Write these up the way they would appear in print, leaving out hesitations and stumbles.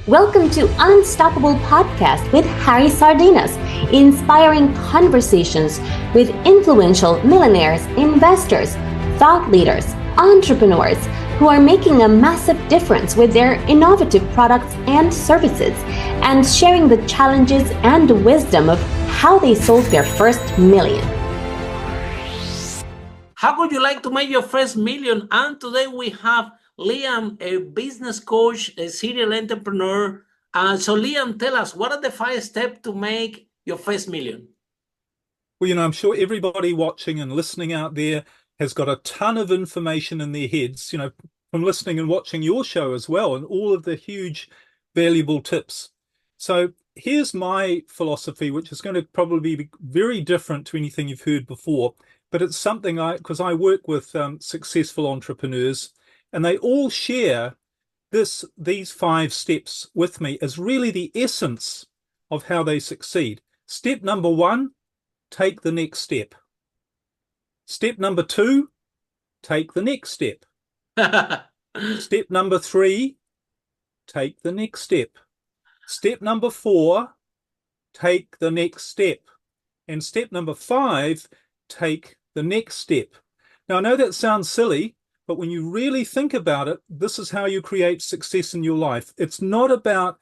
Welcome to Unstoppable Podcast with Harry Sardinas, inspiring conversations with influential millionaires, investors, thought leaders, entrepreneurs who are making a massive difference with their innovative products and services, and sharing the challenges and wisdom of how they sold their first million. How would you like to make your first million? And today we have Liam, a business coach, a serial entrepreneur. So Liam, tell us, what are the 5 steps to make your first million? Well, I'm sure everybody watching and listening out there has got a ton of information in their heads, from listening and watching your show as well, and all of the huge valuable tips. So here's my philosophy, which is going to probably be very different to anything you've heard before, but it's something because I work with successful entrepreneurs, and they all share these 5 steps with me as really the essence of how they succeed. Step number 1, take the next step. Step number 2, take the next step. Step number 3, take the next step. Step number 4, take the next step. And step number 5, take the next step. Now, I know that sounds silly, but when you really think about it, this is how you create success in your life. It's not about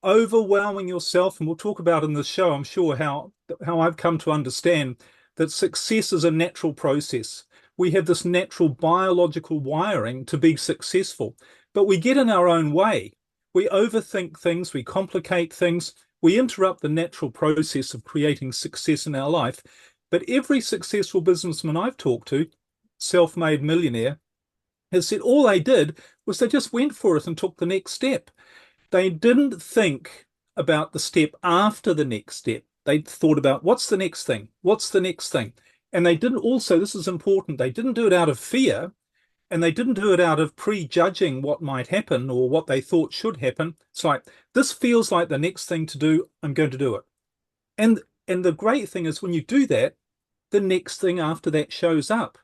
overwhelming yourself, and we'll talk about in this show, I'm sure, how I've come to understand that success is a natural process. We have this natural biological wiring to be successful, but we get in our own way. We overthink things, we complicate things, we interrupt the natural process of creating success in our life. But every successful businessman I've talked to, self-made millionaire, has said all they did was they just went for it and took the next step. They didn't think about the step after the next step. They thought about what's the next thing? What's the next thing? And they didn't also, this is important, they didn't do it out of fear, and they didn't do it out of prejudging what might happen or what they thought should happen. It's like, this feels like the next thing to do, I'm going to do it. And the great thing is when you do that, the next thing after that shows up.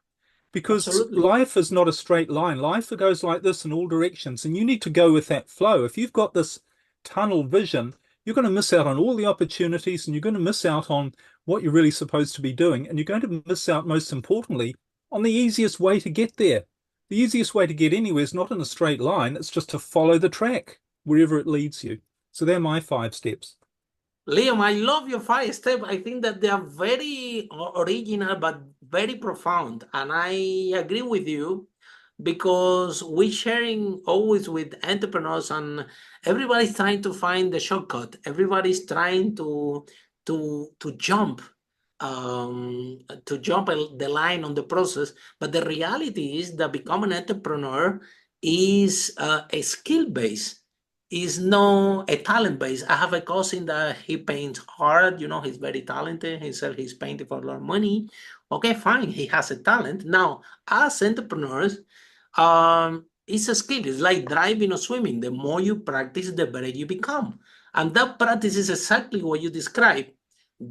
Because Absolutely. Life is not a straight line. Life goes like this in all directions, and you need to go with that flow. If you've got this tunnel vision, you're going to miss out on all the opportunities, and you're going to miss out on what you're really supposed to be doing. And you're going to miss out, most importantly, on the easiest way to get there. The easiest way to get anywhere is not in a straight line. It's just to follow the track wherever it leads you. So they're my 5 steps. Liam, I love your 5 steps. I think that they are very original, but very profound. And I agree with you because we're sharing always with entrepreneurs, and everybody's trying to find the shortcut. Everybody's trying to jump the line on the process. But the reality is that becoming an entrepreneur is a skill base. Is no a talent base. I have a cousin that he paints art, he's very talented. He said he's painting for a lot of money. Okay, fine, he has a talent. Now, as entrepreneurs, it's a skill. It's like driving or swimming. The more you practice, the better you become. And that practice is exactly what you describe.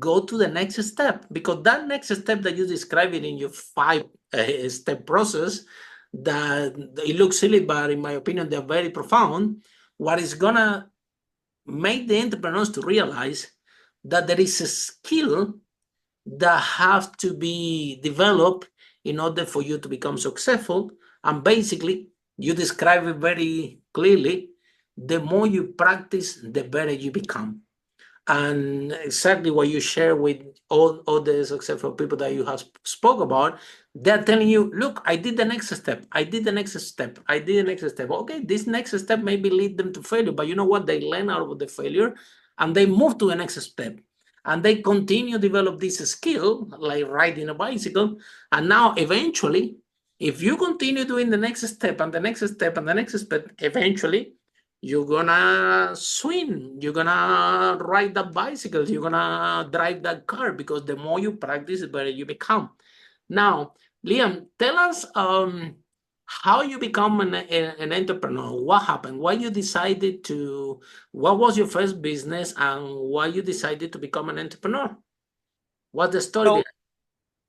Go to the next step, because that next step that you described in your 5-step process, that it looks silly, but in my opinion, they're very profound. What is gonna make the entrepreneurs to realize that there is a skill that have to be developed in order for you to become successful. And basically, you describe it very clearly. The more you practice, the better you become. And exactly what you share with all the successful people that you have spoke about, they're telling you, look, I did the next step. I did the next step. I did the next step. Okay, this next step maybe lead them to failure, but you know what? They learn out of the failure and they move to the next step. And they continue to develop this skill, like riding a bicycle. And now eventually, if you continue doing the next step and the next step and the next step, eventually, you're gonna swim, you're gonna ride that bicycle, you're gonna drive that car, because the more you practice, the better you become. Now, Liam, tell us how you become an entrepreneur. What happened? Why you decided to, what was your first business, and why you decided to become an entrepreneur? What's the story behind?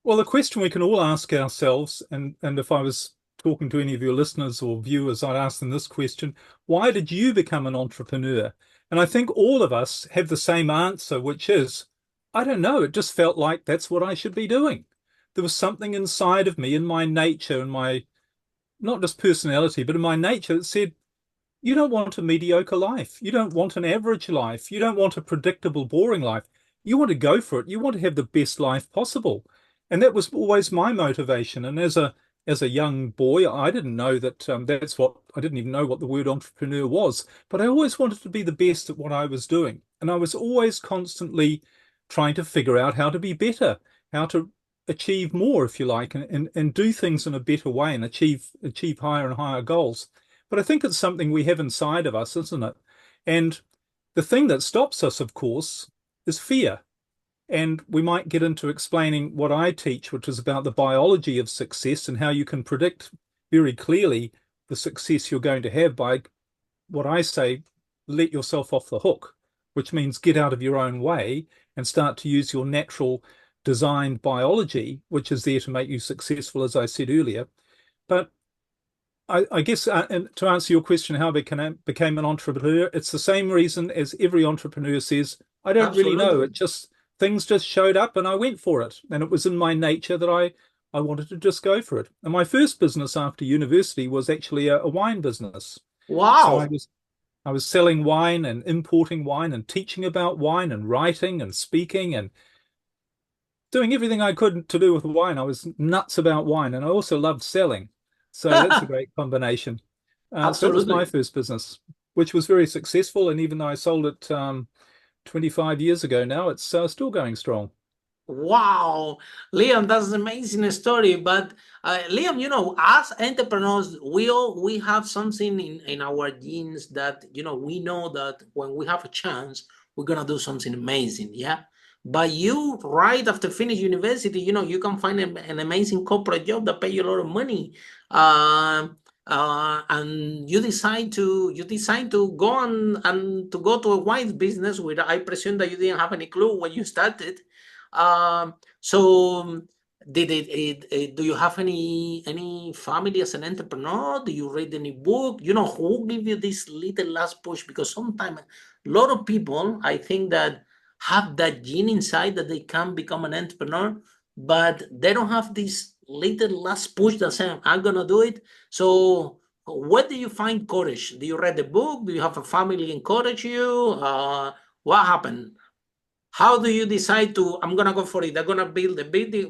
Well, the question we can all ask ourselves, and if I was talking to any of your listeners or viewers, I'd ask them this question: why did you become an entrepreneur? And I think all of us have the same answer, which is, I don't know, it just felt like that's what I should be doing. There was something inside of me, in my nature, in my not just personality, but in my nature, that said, you don't want a mediocre life. You don't want an average life. You don't want a predictable, boring life. You want to go for it. You want to have the best life possible. And that was always my motivation. And as a young boy, I didn't know that I didn't even know what the word entrepreneur was, but I always wanted to be the best at what I was doing. And I was always constantly trying to figure out how to be better, how to achieve more, if you like, and do things in a better way and achieve higher and higher goals. But I think it's something we have inside of us, isn't it? And the thing that stops us, of course, is fear. And we might get into explaining what I teach, which is about the biology of success and how you can predict very clearly the success you're going to have by what I say, let yourself off the hook, which means get out of your own way and start to use your natural designed biology, which is there to make you successful, as I said earlier. But I guess, and to answer your question, how I became an entrepreneur, it's the same reason as every entrepreneur says, I don't really know. It just, things just showed up and I went for it. And it was in my nature that I wanted to just go for it. And my first business after university was actually a wine business. Wow. So I was selling wine and importing wine and teaching about wine and writing and speaking and doing everything I could to do with wine. I was nuts about wine, and I also loved selling. So that's a great combination. So it was my first business, which was very successful. And even though I sold it 25 years ago now, it's still going strong. Wow, Liam, that's an amazing story. But Liam, as entrepreneurs, we have something in our genes that, we know that when we have a chance, we're gonna do something amazing. Yeah. But you, right after finish university, you can find an amazing corporate job that pay you a lot of money. And you decide to go and to go to a wine business, where I presume that you didn't have any clue when you started. So do you have any family as an entrepreneur? Do you read any book? Who give you this little last push? Because sometimes a lot of people, I think, that have that gene inside that they can become an entrepreneur, but they don't have this little last push that say, I'm gonna do it. So where do you find courage? Do you read the book? Do you have a family encourage you? What happened? How do you decide to, I'm going to go for it? They're going to build a big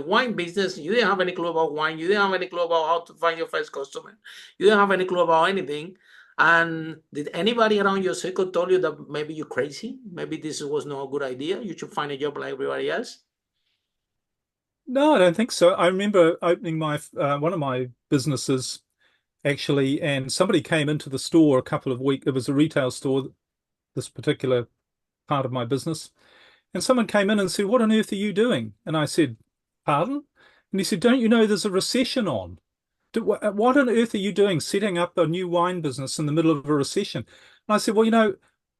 wine business. You didn't have any clue about wine. You didn't have any clue about how to find your first customer. You didn't have any clue about anything. And did anybody around your circle tell you that maybe you're crazy? Maybe this was not a good idea. You should find a job like everybody else? No, I don't think so. I remember opening my one of my businesses, actually, and somebody came into the store a couple of weeks. It was a retail store, this particular part of my business. And someone came in and said, what on earth are you doing? And I said, pardon? And he said, don't you know there's a recession on? What on earth are you doing setting up a new wine business in the middle of a recession? And I said, well,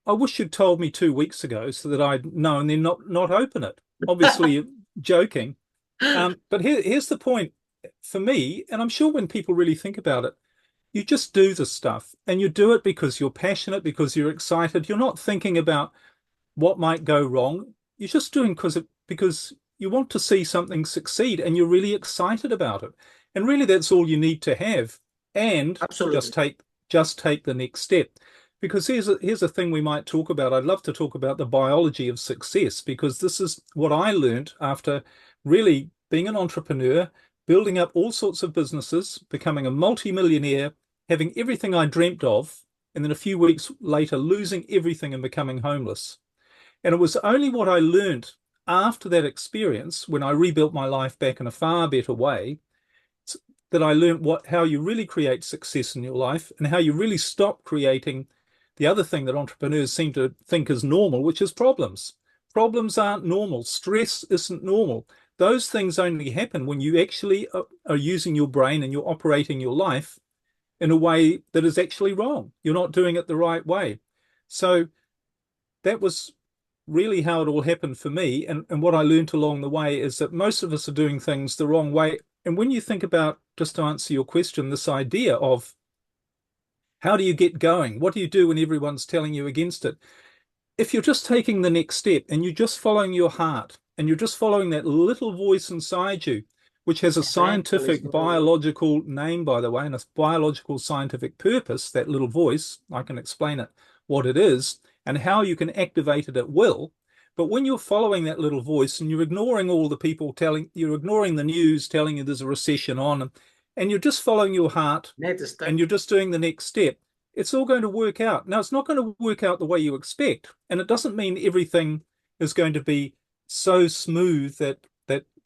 I wish you'd told me 2 weeks ago so that I'd know and then not open it. Obviously, joking. But here's the point for me, and I'm sure when people really think about it, you just do the stuff and you do it because you're passionate, because you're excited. You're not thinking about what might go wrong. You're just doing because you want to see something succeed and you're really excited about it. And really that's all you need to have. And Absolutely. just take the next step. Because here's a thing we might talk about. I'd love to talk about the biology of success, because this is what I learned after really being an entrepreneur, building up all sorts of businesses, becoming a multi-millionaire, having everything I dreamt of, and then a few weeks later losing everything and becoming homeless. And it was only what I learned after that experience, when I rebuilt my life back in a far better way, that I learned how you really create success in your life and how you really stop creating the other thing that entrepreneurs seem to think is normal, which is problems. Problems aren't normal. Stress isn't normal. Those things only happen when you actually are using your brain and you're operating your life in a way that is actually wrong. You're not doing it the right way. So that was really how it all happened for me. And what I learned along the way is that most of us are doing things the wrong way And when you think about, just to answer your question, this idea of how do you get going? What do you do when everyone's telling you against it? If you're just taking the next step and you're just following your heart and you're just following that little voice inside you, which has a scientific biological name, by the way, and a biological scientific purpose, that little voice, I can explain it, what it is, and how you can activate it at will. But when you're following that little voice and you're ignoring all the people you're ignoring the news telling you there's a recession on, and you're just following your heart and you're just doing the next step, it's all going to work out. Now, it's not going to work out the way you expect, and it doesn't mean everything is going to be so smooth that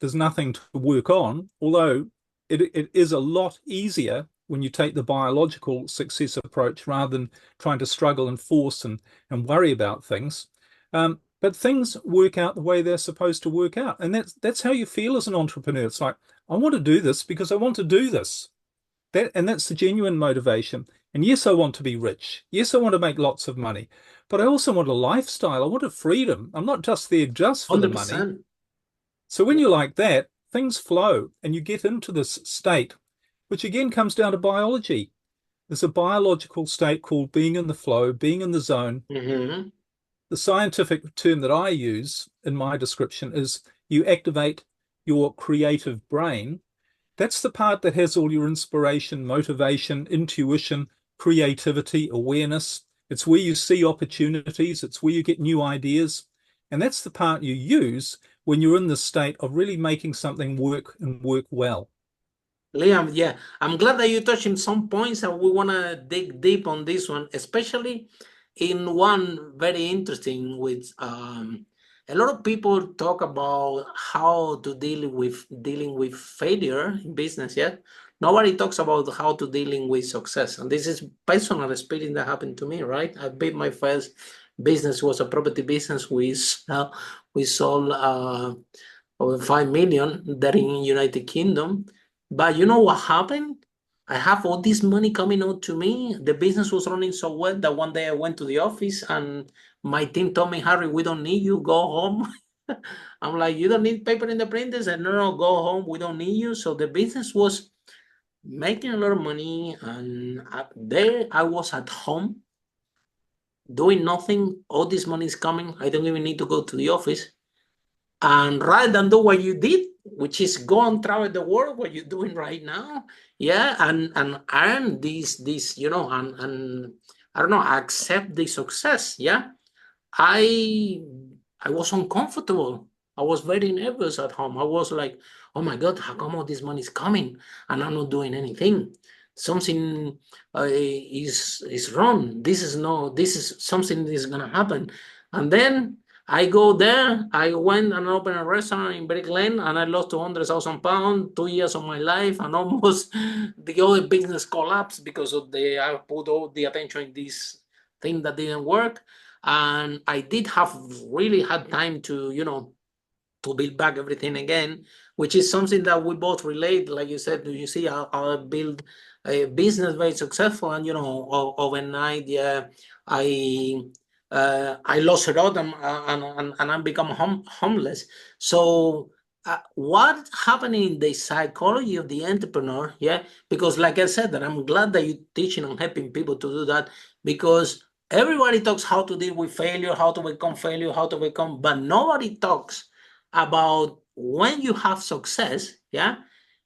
there's nothing to work on, although it is a lot easier when you take the biological success approach rather than trying to struggle and force and worry about things. But things work out the way they're supposed to work out. And that's how you feel as an entrepreneur. It's like, I want to do this because I want to do this. That's the genuine motivation. And yes, I want to be rich. Yes, I want to make lots of money. But I also want a lifestyle. I want a freedom. I'm not just there just for 100%. the money. So when you're like that, things flow and you get into this state, which again comes down to biology. There's a biological state called being in the flow, being in the zone. Mm-hmm. The scientific term that I use in my description is you activate your creative brain. That's the part that has all your inspiration, motivation, intuition, creativity, awareness. It's where you see opportunities. It's where you get new ideas. And that's the part you use when you're in the state of really making something work and work well. Liam, yeah, I'm glad that you touched on some points and we want to dig deep on this one, especially in one very interesting with a lot of people talk about how to dealing with failure in business. Yeah, nobody talks about how to dealing with success, and this is personal experience that happened to me. Right, I built my first business, was a property business. We sold over 5 million there in United Kingdom. But you know what happened? I have all this money coming out to me. The business was running so well that one day I went to the office and my team told me, Harry, we don't need you. Go home. I'm like, you don't need paper in the printers? And no, go home. We don't need you. So the business was making a lot of money. And there I was at home doing nothing. All this money is coming. I don't even need to go to the office. And rather than do what you did, which is go and travel the world, what you're doing right now, yeah, and earn this, and I don't know, accept the success, yeah. I was uncomfortable. I was very nervous at home. I was like, oh my God, how come all this money is coming and I'm not doing anything? Something is wrong. This is something that is gonna happen. And then I go there, I went and opened a restaurant in Brick Lane and I lost 200,000 pounds, 2 years of my life, and almost the whole business collapsed because of I put all the attention in this thing that didn't work. And I did have really hard time to build back everything again, which is something that we both relate. Like you said, you see, I build a business very successful, and overnight, yeah, I lost it all, and I become homeless. So what happening in the psychology of the entrepreneur? Yeah, because like I said, that I'm glad that you're teaching and helping people to do that, because everybody talks how to deal with failure, how to become failure, but nobody talks about when you have success. Yeah,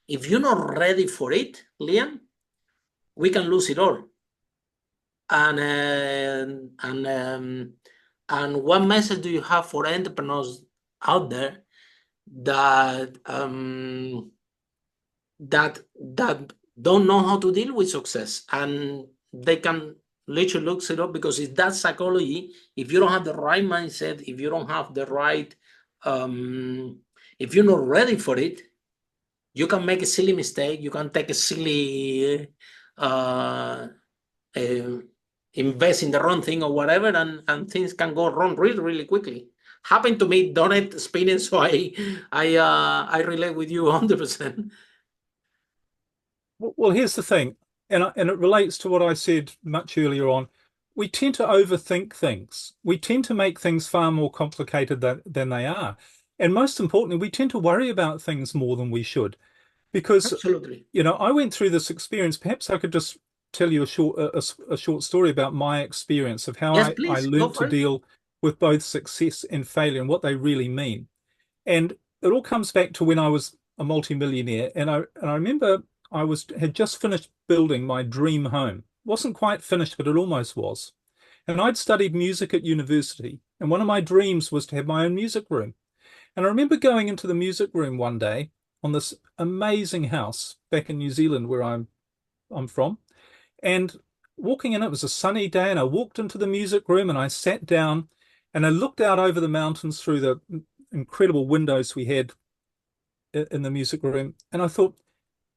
if you're not ready for it, Liam, we can lose it all. And what message do you have for entrepreneurs out there that that don't know how to deal with success, and they can literally look it up? Because it's that psychology. If you don't have the right mindset, if you don't have the right, if you're not ready for it, you can make a silly mistake. You can take a silly invest in the wrong thing or whatever, and things can go wrong really, really quickly. Happened to me, done it, experience, so I relate with you 100%. Well, here's the thing, and it relates to what I said much earlier on. We tend to overthink things. We tend to make things far more complicated than they are. And most importantly, we tend to worry about things more than we should. Because, Absolutely. I went through this experience. Perhaps I could just tell you a short story about my experience of how Yes, I please go learned to for it. deal with both success and failure and what they really mean. And it all comes back to when I was a multimillionaire. And I remember had just finished building my dream home. Wasn't quite finished, but it almost was. And I'd studied music at university. And one of my dreams was to have my own music room. And I remember going into the music room one day on this amazing house back in New Zealand where I'm from, and walking in, it was a sunny day, and I walked into the music room and I sat down and I looked out over the mountains through the incredible windows we had in the music room, and I thought,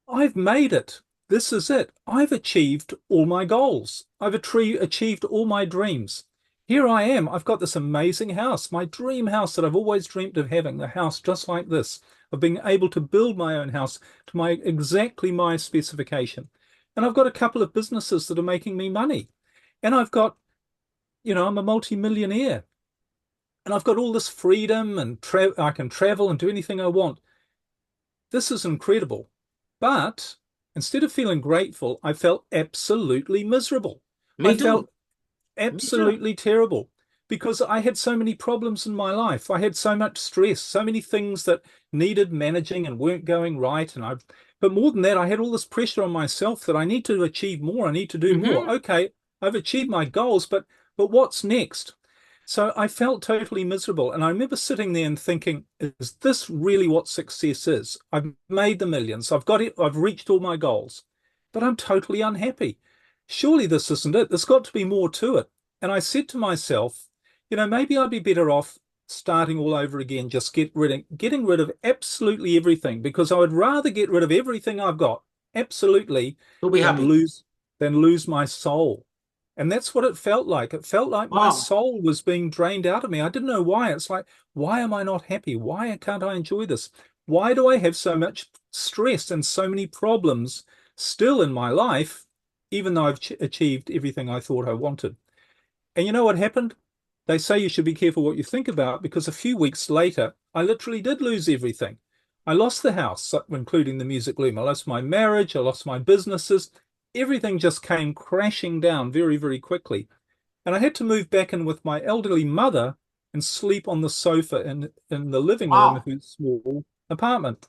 I've made it. This is it. I've achieved all my goals. I've achieved all my dreams. Here I am. I've got this amazing house, my dream house that I've always dreamt of having, the house just like this, of being able to build my own house to exactly my specification. And I've got a couple of businesses that are making me money. And I've got, I'm a multi-millionaire. And I've got all this freedom and I can travel and do anything I want. This is incredible. But instead of feeling grateful, I felt absolutely miserable. Me I too. felt Me too. absolutely terrible because I had so many problems in my life. I had so much stress, so many things that needed managing and weren't going right. But more than that, I had all this pressure on myself that I need to achieve more. I need to do more. Okay, I've achieved my goals, but what's next? So I felt totally miserable. And I remember sitting there and thinking, is this really what success is? I've made the millions. I've got it. I've reached all my goals, but I'm totally unhappy. Surely this isn't it. There's got to be more to it. And I said to myself, maybe I'd be better off starting all over again, just getting rid of absolutely everything, because I would rather get rid of everything I've got, absolutely, To be than happy. lose my soul. And that's what it felt like. It felt like my Wow. soul was being drained out of me. I didn't know why. It's like, why am I not happy? Why can't I enjoy this? Why do I have so much stress and so many problems still in my life, even though I've achieved everything I thought I wanted? And you know what happened? They say you should be careful what you think about, because a few weeks later, I literally did lose everything. I lost the house, including the music room. I lost my marriage. I lost my businesses. Everything just came crashing down very, very quickly. And I had to move back in with my elderly mother and sleep on the sofa in the living room of Wow. her small apartment.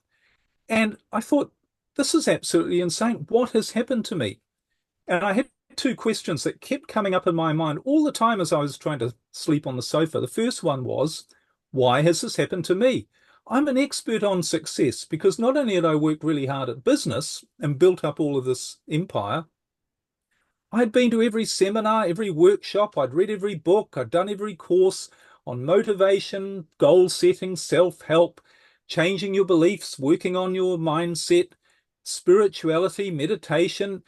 And I thought, this is absolutely insane. What has happened to me? And I had two questions that kept coming up in my mind all the time as I was trying to sleep on the sofa. The first one was, why has this happened to me? I'm an expert on success because not only had I worked really hard at business and built up all of this empire, I'd been to every seminar, every workshop, I'd read every book, I'd done every course on motivation, goal setting, self-help, changing your beliefs, working on your mindset, spirituality, meditation,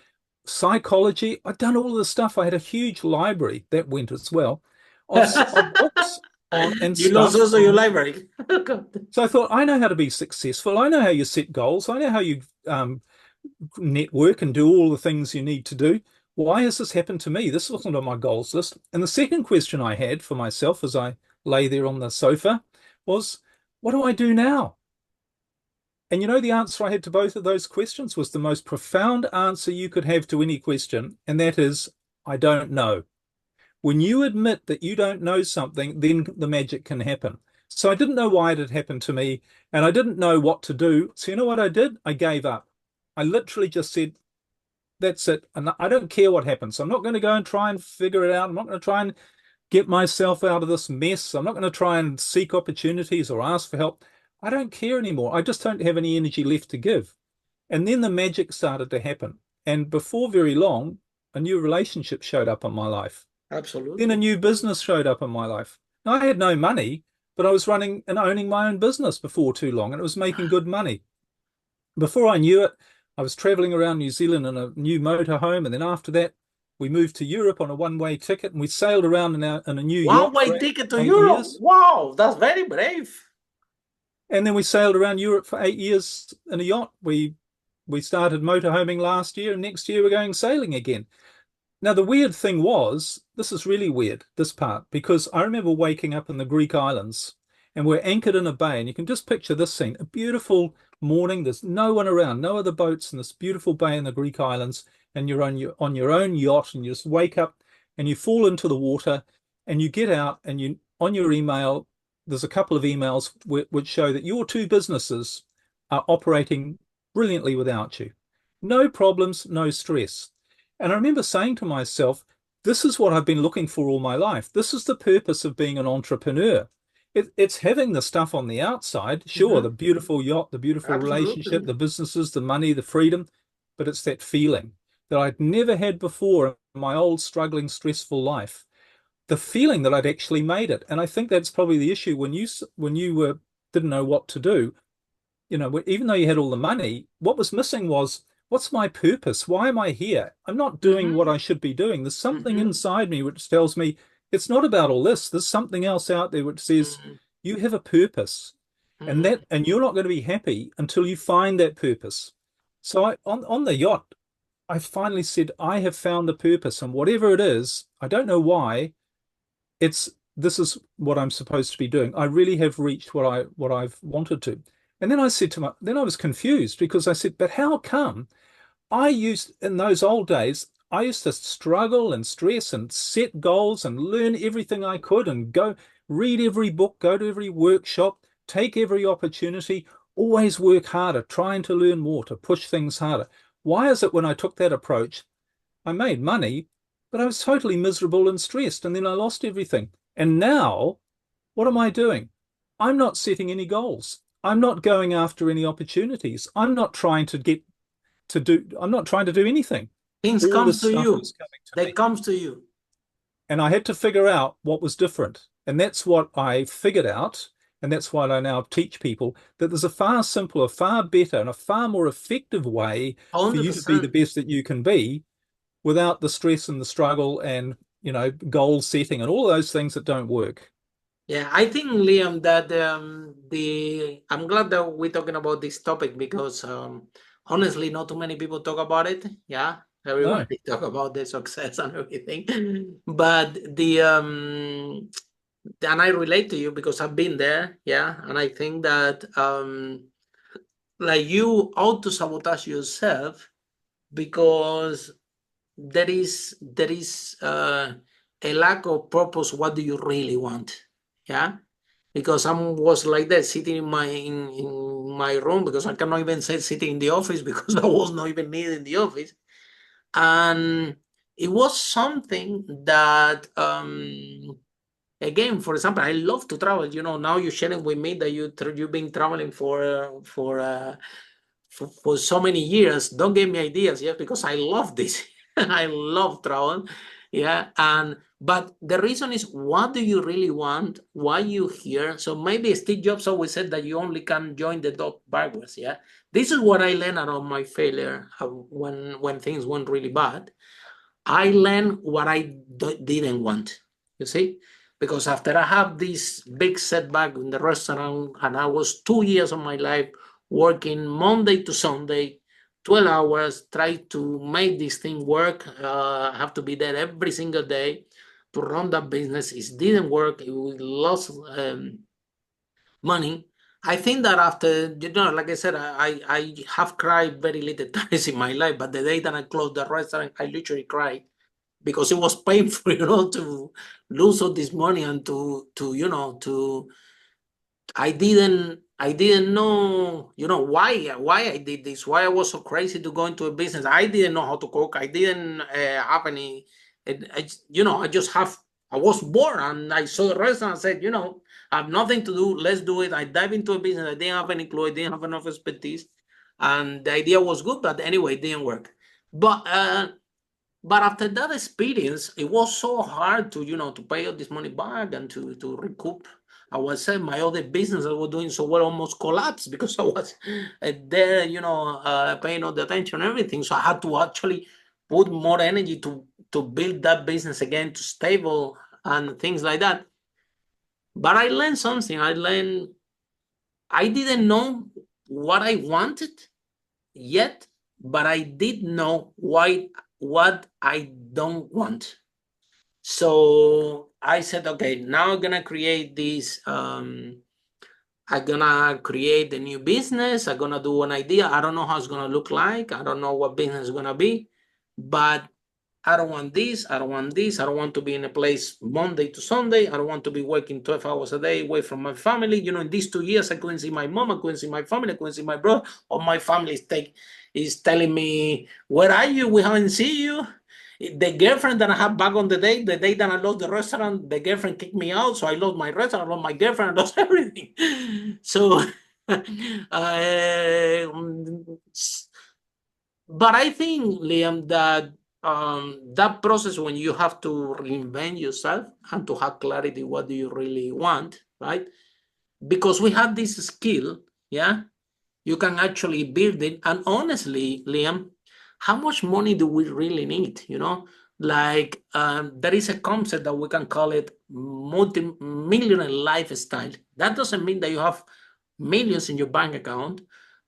psychology. I'd done all of the stuff. I had a huge library that went as well of books on and You lost stuff. also your library. So I thought, I know how to be successful. I know how you set goals. I know how you network and do all the things you need to do. Why has this happened to me? This wasn't on my goals list. And the second question I had for myself as I lay there on the sofa was, what do I do now? And the answer I had to both of those questions was the most profound answer you could have to any question, and that is, I don't know. When you admit that you don't know something, then the magic can happen. So I didn't know why it had happened to me, and I didn't know what to do. So you know what I did? I gave up. I literally just said, that's it. And I don't care what happens. I'm not going to go and try and figure it out. I'm not going to try and get myself out of this mess. I'm not going to try and seek opportunities or ask for help. I don't care anymore. I just don't have any energy left to give. And then the magic started to happen. And before very long, a new relationship showed up in my life. Then a Absolutely. new business showed up in my life. Now, I had no money, but I was running and owning my own business before too long, and it was making good money. Before I knew it, I was traveling around New Zealand in a new motorhome. And then after that, we moved to Europe on a one-way ticket, and we sailed around in a new yacht One-way for ticket to 8 years. Europe. Wow, that's very brave. And then we sailed around Europe for 8 years in a yacht. We started motorhoming last year, and next year we're going sailing again. Now, the weird thing was, this is really weird, this part, because I remember waking up in the Greek islands, and we're anchored in a bay, and you can just picture this scene, a beautiful morning. There's no one around, no other boats in this beautiful bay in the Greek islands, and you're on your own yacht, and you just wake up and you fall into the water, and you get out, and you on your email, there's a couple of emails which show that your two businesses are operating brilliantly without you. No problems, no stress. And I remember saying to myself, this is what I've been looking for all my life. This is the purpose of being an entrepreneur. It's having the stuff on the outside, sure, the beautiful yacht, the beautiful relationship, the businesses, the money, the freedom, but it's that feeling that I'd never had before in my old struggling, stressful life. The feeling that I'd actually made it. And I think that's probably the issue when you didn't know what to do. You know, even though you had all the money, what was missing was, what's my purpose? Why am I here? I'm not doing what I should be doing. There's something inside me which tells me it's not about all this. There's something else out there which says you have a purpose, and you're not going to be happy until you find that purpose. So on the yacht, I finally said, I have found the purpose, and whatever it is, I don't know why, this is what I'm supposed to be doing. I really have reached what I've wanted to. And then I said then I was confused, because I said, but how come in those old days, I used to struggle and stress and set goals and learn everything I could and go read every book, go to every workshop, take every opportunity, always work harder, trying to learn more, to push things harder. Why is it when I took that approach, I made money, but I was totally miserable and stressed, and then I lost everything? And now, what am I doing? I'm not setting any goals. I'm not going after any opportunities. I'm not trying to do anything. Things come to you. They come to you. And I had to figure out what was different. And that's what I figured out. And that's why I now teach people that there's a far simpler, far better, and a far more effective way 100%. For you to be the best that you can be, without the stress and the struggle and, goal setting and all those things that don't work. Yeah, I think, Liam, that I'm glad that we're talking about this topic, because honestly, not too many people talk about it. Yeah, everybody talk about the success and everything, but and I relate to you because I've been there. Yeah, and I think that like, you auto-sabotage yourself because there is a lack of purpose. What do you really want? Yeah, because I was like that, sitting in my room, because I cannot even say sitting in the office, because I was not even needed in the office. And it was something that again, for example, I love to travel. Now you're sharing with me that you've been traveling for so many years. Don't give me ideas, yeah, because I love this. I love travel. Yeah. But the reason is, what do you really want? Why you here? So maybe Steve Jobs always said that you only can join the dot backwards. Yeah. This is what I learned out of my failure when things went really bad. I learned what I didn't want, you see, because after I have this big setback in the restaurant, and I was 2 years of my life working Monday to Sunday, 12 hours, try to make this thing work. I have to be there every single day to run that business. It didn't work. It lost money. I think that after, like I said, I have cried very little times in my life, but the day that I closed the restaurant, I literally cried, because it was painful, to lose all this money, and I didn't know, why I did this, why I was so crazy to go into a business. I didn't know how to cook. I didn't have any, I was bored, and I saw the restaurant and said, I have nothing to do. Let's do it. I dive into a business. I didn't have any clue. I didn't have enough expertise, and the idea was good, but anyway, it didn't work. But after that experience, it was so hard to, to pay all this money back and to recoup. I was saying my other business I was doing so well almost collapsed, because I was there, paying all the attention and everything. So I had to actually put more energy to build that business again to stable and things like that. But I learned something. I didn't know what I wanted yet, but I did know what I don't want. So I said, okay, now I'm gonna create this I'm gonna create a new business. I'm gonna do an idea. I don't know how it's gonna look like. I don't know what business is gonna be, but I don't want this. I don't want this. I don't want to be in a place Monday to Sunday. I don't want to be working 12 hours a day away from my family. You know, in these 2 years, I couldn't see my mom. I couldn't see my family. I couldn't see my brother. Or my family is telling me, "Where are you? We haven't seen you." The girlfriend that I had back on the day that I lost the restaurant, the girlfriend kicked me out. So I lost my restaurant, I lost my girlfriend, I lost everything. So, but I think, Liam, that that process when you have to reinvent yourself and to have clarity, what do you really want, right? Because we have this skill, yeah, you can actually build it. And honestly, Liam, how much money do we really need? You know, like there is a concept that we can call it multi-millionaire lifestyle. That doesn't mean that you have millions in your bank account,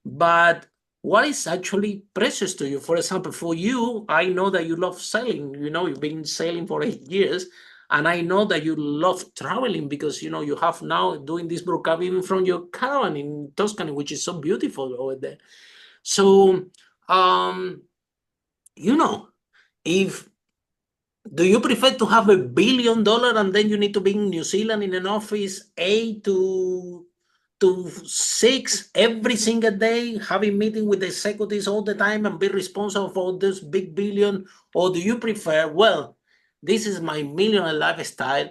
but what is actually precious to you? For example, for you, I know that you love selling. You know, you've been selling for 8 years. And I know that you love traveling because, you know, you have now doing this broadcast even from your caravan in Tuscany, which is so beautiful over there. So, you know, if do you prefer to have $1 billion and then you need to be in New Zealand in an office 8 to 6 every single day, having meeting with the executives all the time and be responsible for this big billion? Or do you prefer, well, this is my millionaire lifestyle,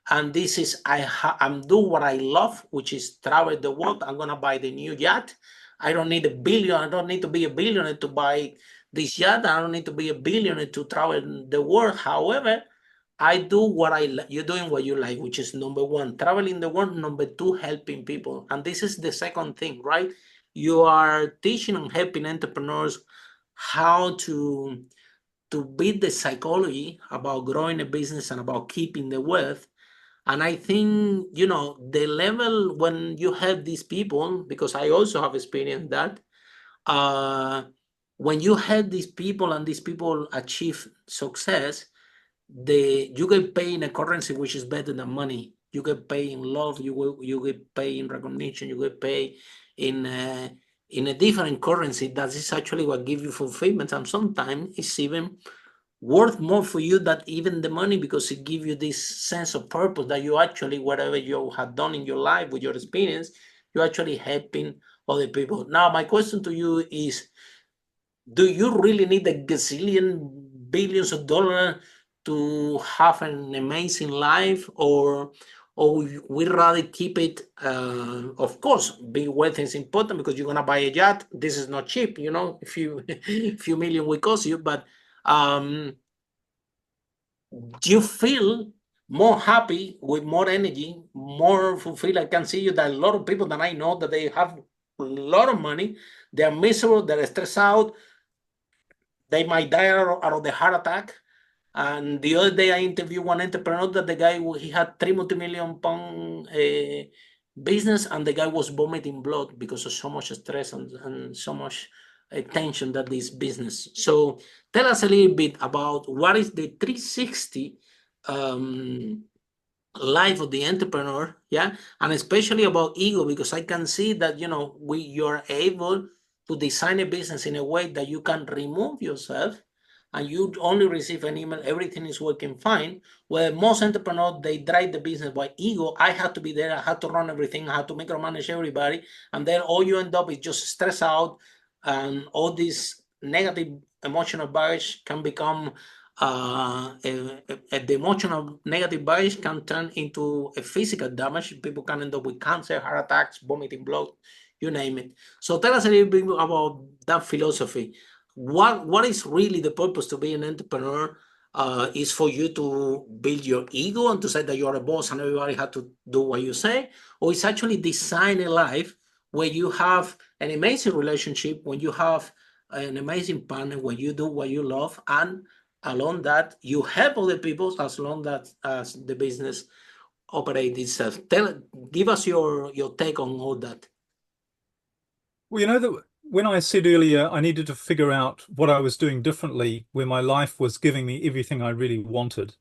and this is I'm doing what I love, which is travel the world. I'm gonna buy the new yacht. I don't need a billion. I don't need to be a billionaire to buy this yacht. I don't need to be a billionaire to travel the world. However, I do what I like. You're doing what you like, which is number one, traveling the world. Number two, helping people. And this is the second thing, right? You are teaching and helping entrepreneurs how to build the psychology about growing a business and about keeping the wealth. And I think, you know, the level when you have these people, because I also have experienced that, uh, when you have these people and these people achieve success, you get paid in a currency which is better than money. You get paid in love. You get paid in recognition. You get paid in a different currency. That is actually what gives you fulfillment, and sometimes it's even worth more for you than even the money, because it gives you this sense of purpose that you actually, whatever you have done in your life with your experience, you're actually helping other people. Now, my question to you is, do you really need a gazillion billions of dollars to have an amazing life, or we rather keep it? Of course, being wealthy is important because you're gonna buy a yacht. This is not cheap, you know. A few million will cost you, but do you feel more happy, with more energy, more fulfilled? I can see you that a lot of people that I know that they have a lot of money, they're miserable, they're stressed out, they might die out of the heart attack. And the other day I interviewed one entrepreneur that the guy, he had £3 multi-million business, and the guy was vomiting blood because of so much stress and so much tension that this business. So tell us a little bit about what is the 360 life of the entrepreneur, yeah, and especially about ego, because I can see that, you know, you're able to design a business in a way that you can remove yourself and you only receive an email, everything is working fine. Where most entrepreneurs, they drive the business by ego. I have to be there, I have to run everything, I have to micromanage everybody, and then all you end up is just stress out, and all this negative emotional baggage can become the emotional negative baggage can turn into a physical damage. People can end up with cancer, heart attacks, vomiting blood, you name it. So tell us a little bit about that philosophy. What is really the purpose to be an entrepreneur? Is for you to build your ego and to say that you're a boss and everybody has to do what you say, or it's actually design a life where you have an amazing relationship, when you have an amazing partner, when you do what you love, and along that you help other people as long as the business operates itself. Give us your take on all that. Well, you know that when I said earlier I needed to figure out what I was doing differently, where my life was giving me everything I really wanted.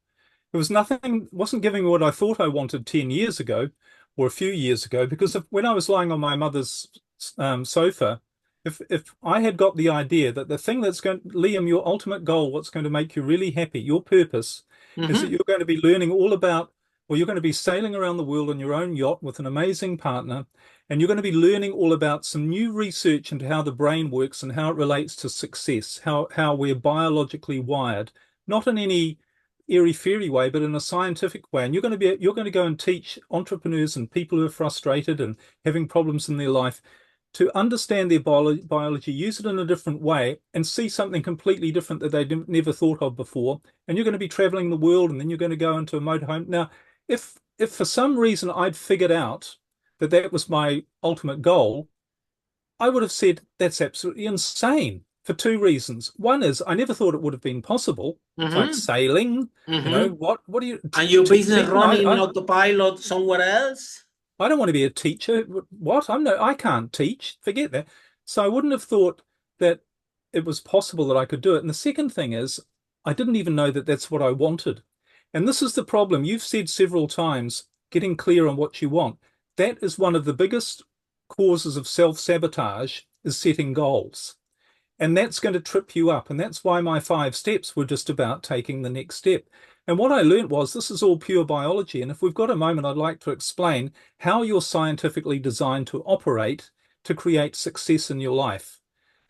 It wasn't giving me what I thought I wanted 10 years ago, or a few years ago, because when I was lying on my mother's sofa, if I had got the idea that the thing that's going, Liam, your ultimate goal, what's going to make you really happy, your purpose, is that you're going to be learning all about, or you're going to be sailing around the world on your own yacht with an amazing partner, and you're going to be learning all about some new research into how the brain works and how it relates to success, how we're biologically wired, not in any airy-fairy way, but in a scientific way. And you're going to go and teach entrepreneurs and people who are frustrated and having problems in their life to understand their biology, use it in a different way, and see something completely different that they never thought of before. And you're going to be traveling the world, and then you're going to go into a motorhome. Now, if for some reason I'd figured out that that was my ultimate goal, I would have said that's absolutely insane for two reasons. One is I never thought it would have been possible. It's like sailing, you know, what do you... And your business running I autopilot somewhere else? I don't want to be a teacher. What? I can't teach. Forget that. So I wouldn't have thought that it was possible that I could do it. And the second thing is, I didn't even know that that's what I wanted. And this is the problem. You've said several times, getting clear on what you want. That is one of the biggest causes of self-sabotage, is setting goals. And that's going to trip you up. And that's why my 5 steps were just about taking the next step. And what I learned was this is all pure biology. And if we've got a moment, I'd like to explain how you're scientifically designed to operate to create success in your life.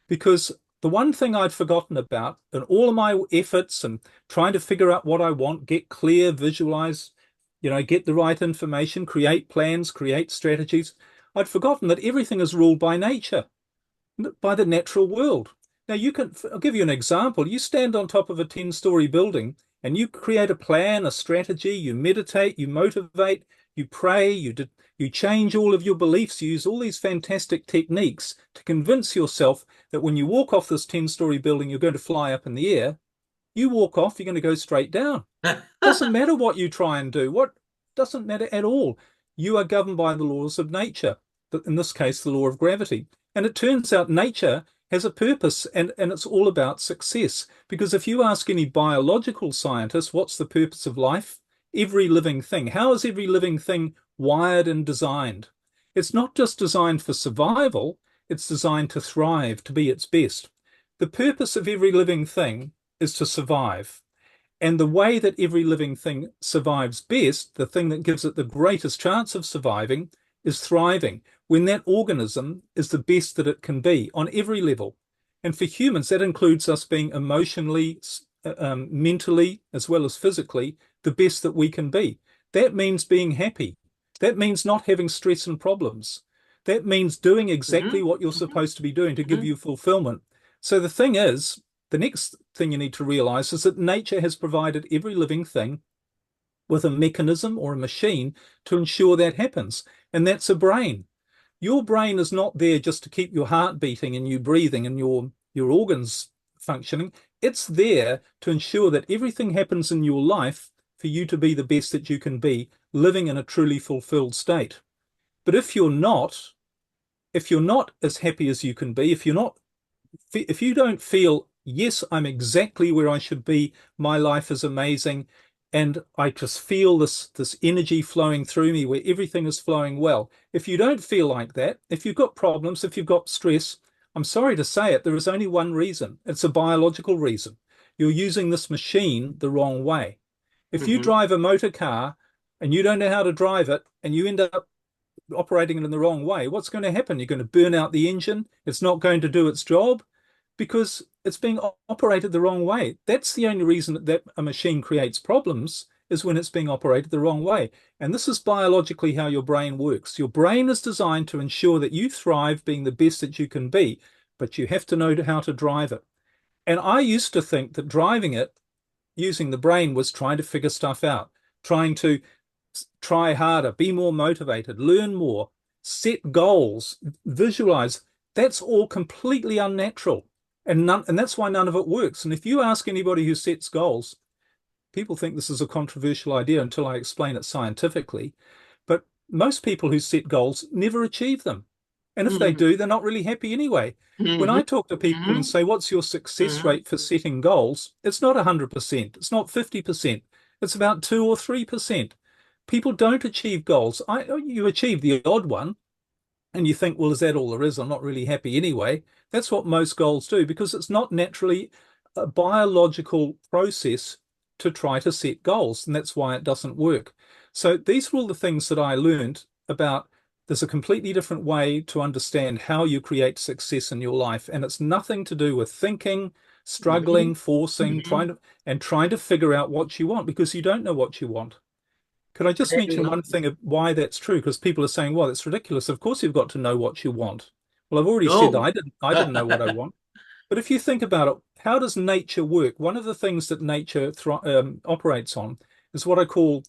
Because the one thing I'd forgotten about in all of my efforts and trying to figure out what I want, get clear, visualize, get the right information, create plans, create strategies, I'd forgotten that everything is ruled by nature, by the natural world. Now, I'll give you an example. You stand on top of a 10-story building and you create a plan, a strategy, you meditate, you motivate, you pray, you change all of your beliefs, you use all these fantastic techniques to convince yourself that when you walk off this 10-story building, you're going to fly up in the air. You walk off, you're going to go straight down. Doesn't matter what you try and do. What doesn't matter at all. You are governed by the laws of nature, in this case, the law of gravity. And it turns out nature has a purpose, and it's all about success. Because if you ask any biological scientist, what's the purpose of life? Every living thing. How is every living thing wired and designed? It's not just designed for survival, it's designed to thrive, to be its best. The purpose of every living thing is to survive. And the way that every living thing survives best, the thing that gives it the greatest chance of surviving, is thriving, when that organism is the best that it can be on every level. And for humans, that includes us being emotionally, mentally, as well as physically, the best that we can be. That means being happy. That means not having stress and problems. That means doing exactly what you're supposed to be doing to give you fulfillment. So the thing is, the next thing you need to realize is that nature has provided every living thing with a mechanism or a machine to ensure that happens. And that's a brain. Your brain is not there just to keep your heart beating and you breathing and your organs functioning. It's there to ensure that everything happens in your life for you to be the best that you can be, living in a truly fulfilled state. But if you're not as happy as you can be, if you don't feel, yes, I'm exactly where I should be, my life is amazing, and I just feel this energy flowing through me where everything is flowing well. If you don't feel like that, if you've got problems, if you've got stress, I'm sorry to say it, there is only one reason. It's a biological reason. You're using this machine the wrong way. If you drive a motor car and you don't know how to drive it and you end up operating it in the wrong way, what's going to happen? You're going to burn out the engine. It's not going to do its job because it's being operated the wrong way. That's the only reason that a machine creates problems, is when it's being operated the wrong way. And this is biologically how your brain works. Your brain is designed to ensure that you thrive being the best that you can be, but you have to know how to drive it. And I used to think that driving it using the brain was trying to figure stuff out, trying to try harder, be more motivated, learn more, set goals, visualize. That's all completely unnatural. And that's why none of it works. And if you ask anybody who sets goals, people think this is a controversial idea until I explain it scientifically. But most people who set goals never achieve them. And if they do, they're not really happy anyway. When I talk to people and say, what's your success rate for setting goals? It's not 100%. It's not 50%. It's about 2 or 3%. People don't achieve goals. You achieve the odd one, and you think, well, is that all there is? I'm not really happy anyway. That's what most goals do, because it's not naturally a biological process to try to set goals, and that's why it doesn't work. So these are all the things that I learned about. There's a completely different way to understand how you create success in your life, and it's nothing to do with thinking, struggling, forcing, trying to figure out what you want, because you don't know what you want. Could I just mention one thing of why that's true? Because people are saying, well, it's ridiculous. Of course you've got to know what you want. Well, I've already said that I didn't know what I want. But if you think about it, how does nature work? One of the things that nature operates on is what I call,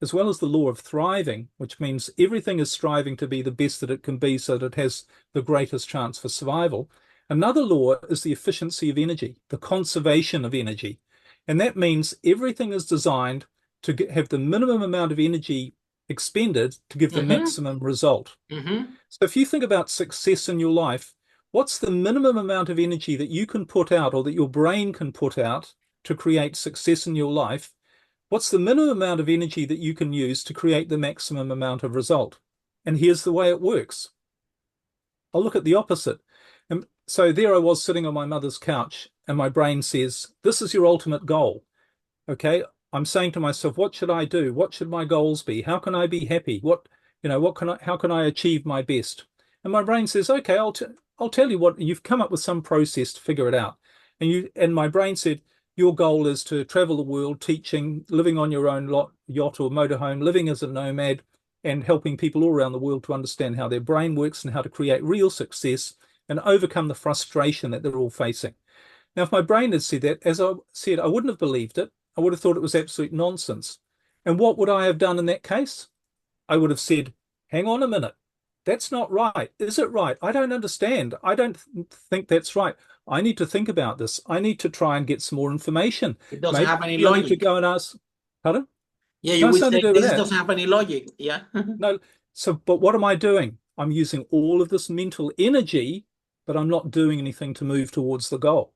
as well as the law of thriving, which means everything is striving to be the best that it can be so that it has the greatest chance for survival. Another law is the efficiency of energy, the conservation of energy. And that means everything is designed to have the minimum amount of energy expended to give the maximum result. So if you think about success in your life, what's the minimum amount of energy that you can put out, or that your brain can put out, to create success in your life? What's the minimum amount of energy that you can use to create the maximum amount of result? And here's the way it works. I'll look at the opposite. And so there I was sitting on my mother's couch, and my brain says, this is your ultimate goal. Okay, I'm saying to myself, what should I do? What should my goals be? How can I be happy? How can I achieve my best? And my brain says, okay, I'll tell you what, you've come up with some process to figure it out. And my brain said, your goal is to travel the world, teaching, living on your own yacht or motorhome, living as a nomad, and helping people all around the world to understand how their brain works and how to create real success and overcome the frustration that they're all facing. Now, if my brain had said that, as I said, I wouldn't have believed it. I would have thought it was absolute nonsense. And what would I have done in that case? I would have said, hang on a minute. That's not right. Is it right? I don't understand. I don't think that's right. I need to think about this. I need to try and get some more information. It doesn't have any logic. I logic. need to go and ask. Pardon? Yeah, you would say this doesn't have any logic. Yeah. No. So, but what am I doing? I'm using all of this mental energy, but I'm not doing anything to move towards the goal.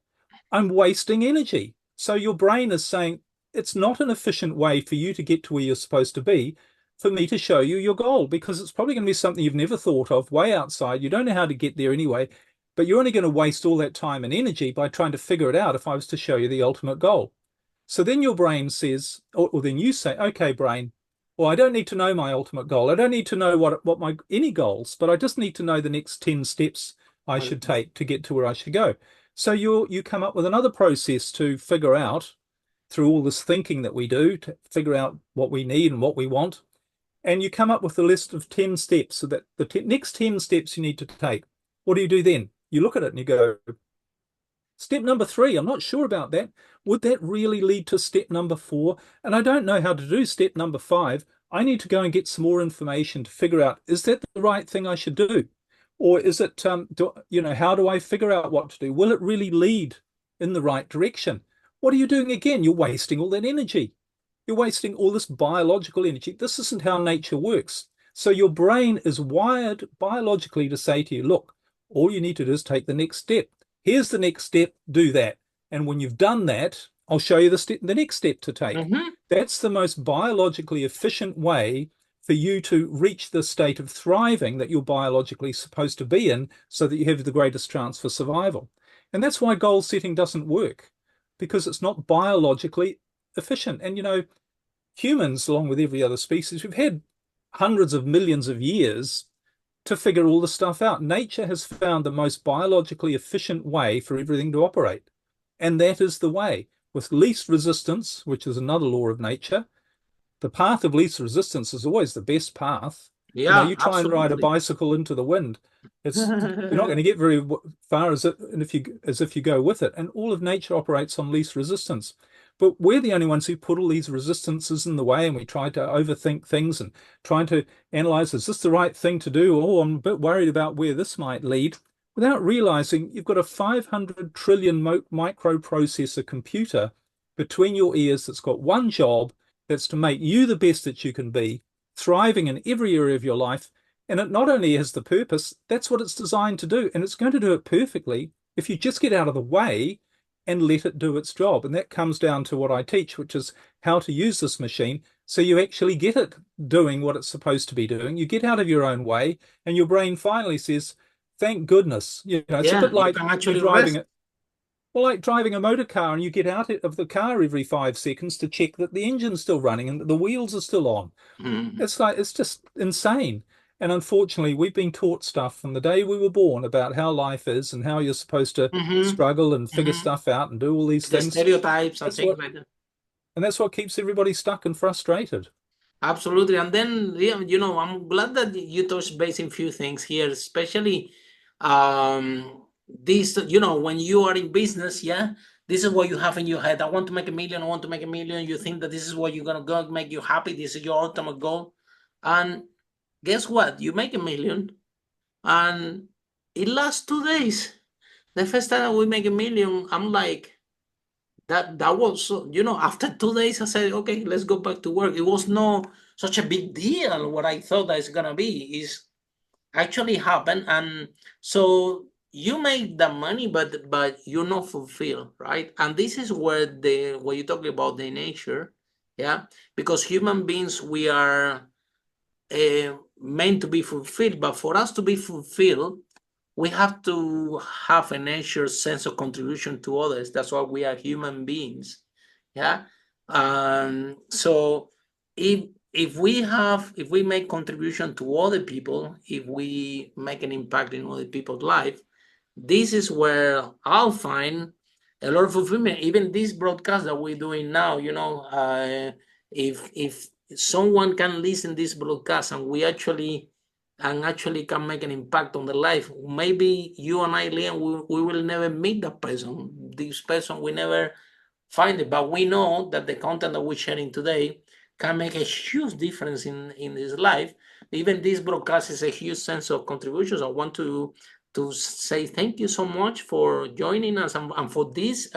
I'm wasting energy. So your brain is saying, it's not an efficient way for you to get to where you're supposed to be, for me to show you your goal, because it's probably going to be something you've never thought of, way outside. You don't know how to get there anyway, but you're only going to waste all that time and energy by trying to figure it out if I was to show you the ultimate goal. So then your brain says, or then you say, okay, brain, well, I don't need to know my ultimate goal. I don't need to know what my any goals, but I just need to know the next 10 steps I should take to get to where I should go. So you come up with another process to figure out, through all this thinking that we do, to figure out what we need and what we want. And you come up with a list of 10 steps, so that the next 10 steps you need to take. What do you do then? You look at it and you go, step number 3, I'm not sure about that. Would that really lead to step number 4? And I don't know how to do step number 5. I need to go and get some more information to figure out, is that the right thing I should do? Or is it, how do I figure out what to do? Will it really lead in the right direction? What are you doing again? You're wasting all that energy. You're wasting all this biological energy. This isn't how nature works. So your brain is wired biologically to say to you, look, all you need to do is take the next step. Here's the next step, do that. And when you've done that, I'll show you the next step to take. That's the most biologically efficient way for you to reach the state of thriving that you're biologically supposed to be in, so that you have the greatest chance for survival. And that's why goal setting doesn't work, because it's not biologically efficient. And, humans, along with every other species, we've had hundreds of millions of years to figure all the stuff out. Nature has found the most biologically efficient way for everything to operate. And that is the way, with least resistance, which is another law of nature. The path of least resistance is always the best path. Yeah, you try and ride a bicycle into the wind. You're not going to get very far as if you go with it. And all of nature operates on least resistance. But we're the only ones who put all these resistances in the way, and we try to overthink things and trying to analyze, is this the right thing to do? Oh, I'm a bit worried about where this might lead, without realizing you've got a 500 trillion microprocessor computer between your ears that's got one job, that's to make you the best that you can be, thriving in every area of your life. And it not only has the purpose, that's what it's designed to do. And it's going to do it perfectly if you just get out of the way and let it do its job. And that comes down to what I teach, which is how to use this machine so you actually get it doing what it's supposed to be doing. You get out of your own way, and your brain finally says, thank goodness. It's a Yeah, bit you like can you're actually driving rest. it. Well, like driving a motor car, and you get out of the car every 5 seconds to check that the engine's still running and that the wheels are still on. Mhm. It's just insane. And unfortunately, we've been taught stuff from the day we were born about how life is and how you're supposed to Mhm. struggle and figure Mhm. stuff out and do all these The things. stereotypes and That's things what, like that. and that's what keeps everybody stuck and frustrated. Absolutely. And then, yeah, I'm glad that you touched base in few things here, especially this, when you are in business, yeah, this is what you have in your head. I want to make a million. I want to make a million. You think that this is what you're going to go make you happy. This is your ultimate goal. And guess what? You make a million and it lasts 2 days. The first time that we make a million, I'm like, that was after 2 days I said, okay, let's go back to work. It was no such a big deal what I thought that it's gonna be is actually happened. And so you make the money, but you're not fulfilled, right? And this is where you talk about the nature, yeah, because human beings, we are meant to be fulfilled, but for us to be fulfilled, we have to have a nature sense of contribution to others. That's why we are human beings. Yeah. So if we make contribution to other people, if we make an impact in other people's life, this is where I'll find a lot of fulfillment. Even this broadcast that we're doing now, if someone can listen this broadcast and actually can make an impact on the life, maybe you and I, Liam, we will never meet that person. This person we never find it, but we know that the content that we're sharing today can make a huge difference in his life. Even this broadcast is a huge sense of contributions. I want to say thank you so much for joining us and for this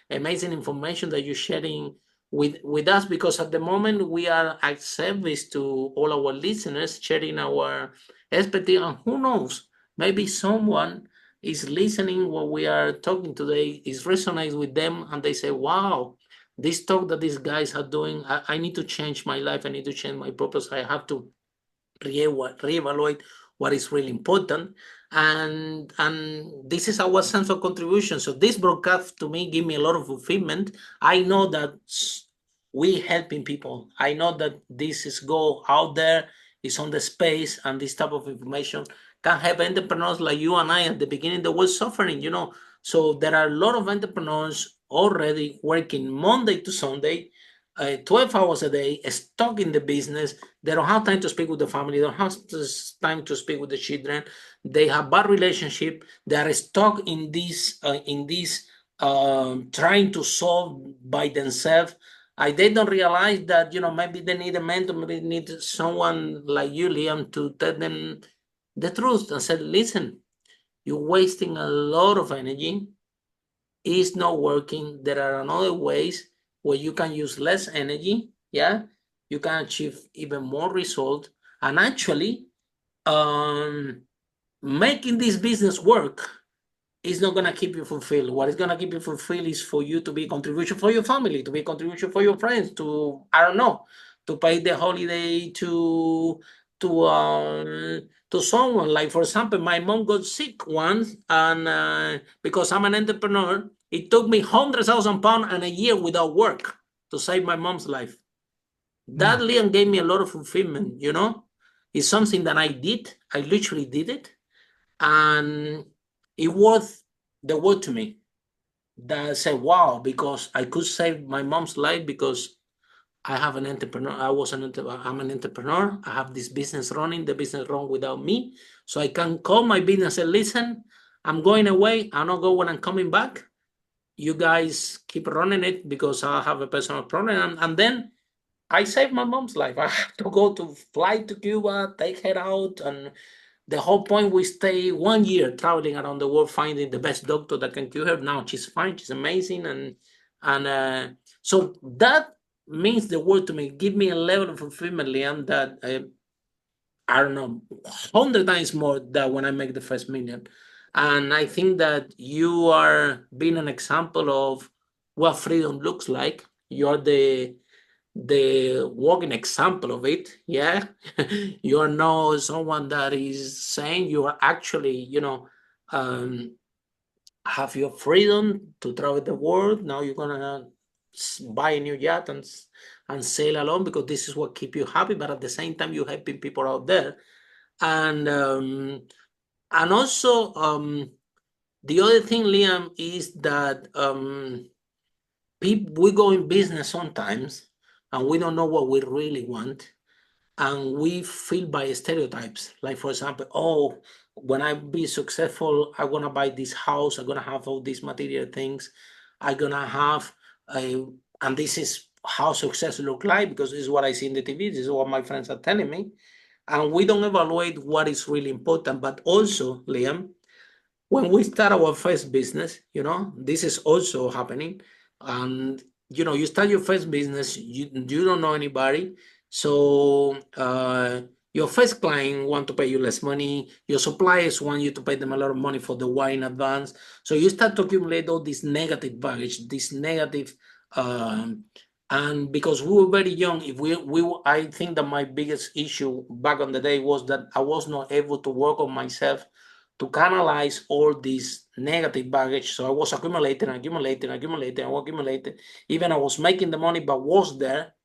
amazing information that you're sharing with us, because at the moment we are at service to all our listeners, sharing our expertise. And who knows, maybe someone is listening what we are talking today, is resonates with them, and they say, wow, this talk that these guys are doing, I need to change my life, I need to change my purpose, I have to reevaluate what is really important. And this is our sense of contribution. So this broadcast to me give me a lot of fulfillment. I know that we helping people. I know that this is go out there, is on the space, and this type of information can help entrepreneurs like you and I. At the beginning they were suffering, so there are a lot of entrepreneurs already working Monday to Sunday, 12 hours a day, stuck in the business. They don't have time to speak with the family. They don't have time to speak with the children. They have bad relationship. They are stuck in this trying to solve by themselves. They don't realize that maybe they need a mentor, maybe they need someone like you, Liam, to tell them the truth and say, listen, you're wasting a lot of energy. It's not working. There are another ways where you can use less energy. Yeah, you can achieve even more result. And actually, making this business work is not gonna keep you fulfilled. What is gonna keep you fulfilled is for you to be a contribution for your family, to be a contribution for your friends, to, I don't know, to pay the holiday to someone. Like, for example, my mom got sick once, and because I'm an entrepreneur, it took me £100,000 and a year without work to save my mom's life. That, Liam, gave me a lot of fulfillment. It's something that I did. I literally did it, and it was the word to me that I said, wow, because I could save my mom's life because I have an entrepreneur. I'm an entrepreneur. I have this business running. The business run without me. So I can call my business and say, listen, I'm going away. I'll not go when I'm coming back. You guys keep running it because I have a personal problem. And then I saved my mom's life. I have to go to fly to Cuba, take her out, and the whole point, we stay 1 year traveling around the world, finding the best doctor that can cure her. Now she's fine, she's amazing, and so that means the world to me. Give me a level of fulfillment, Liam, that I don't know, 100 times more than when I make the first million. And I think that you are being an example of what freedom looks like. You're the walking example of it. Yeah. You are not someone that is saying you are actually, um, have your freedom to travel the world. Now you're gonna buy a new yacht and sail along because this is what keep you happy. But at the same time, you're helping people out there, and also the other thing, Liam, is that we go in business sometimes, and we don't know what we really want, and we feel by stereotypes. Like, for example, oh, when I be successful, I'm gonna buy this house, I'm gonna have all these material things, I'm gonna have and this is how success look like, because this is what I see in the TV, this is what my friends are telling me. And we don't evaluate what is really important. But also, Liam, when we start our first business, this is also happening. And you start your first business, you don't know anybody. So your first client want to pay you less money, your suppliers want you to pay them a lot of money for the wine in advance. So you start to accumulate all this negative baggage, this negative and because we were very young, I think that my biggest issue back on the day was that I was not able to work on myself to canalize all this negative baggage. So I was accumulating. Even I was making the money, but was there.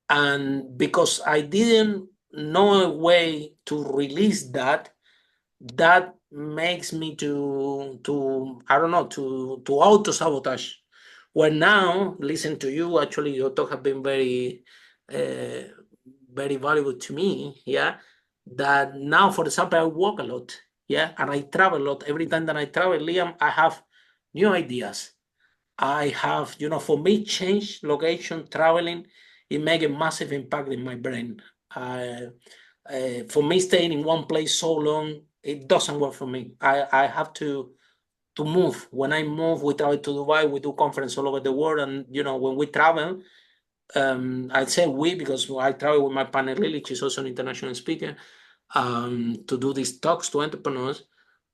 And because I didn't know a way to release that makes me to I don't know, to auto-sabotage. Well, now, listen to you, actually, your talk have been very, very valuable to me, yeah? That now, for example, I walk a lot, yeah? And I travel a lot. Every time that I travel, Liam, I have new ideas. I have, for me, change location, traveling, it make a massive impact in my brain. For me, staying in one place so long, it doesn't work for me. I have to move. When I move, we travel to Dubai, we do conference all over the world. And, when we travel, I say we because I travel with my partner Lily, she's also an international speaker, to do these talks to entrepreneurs.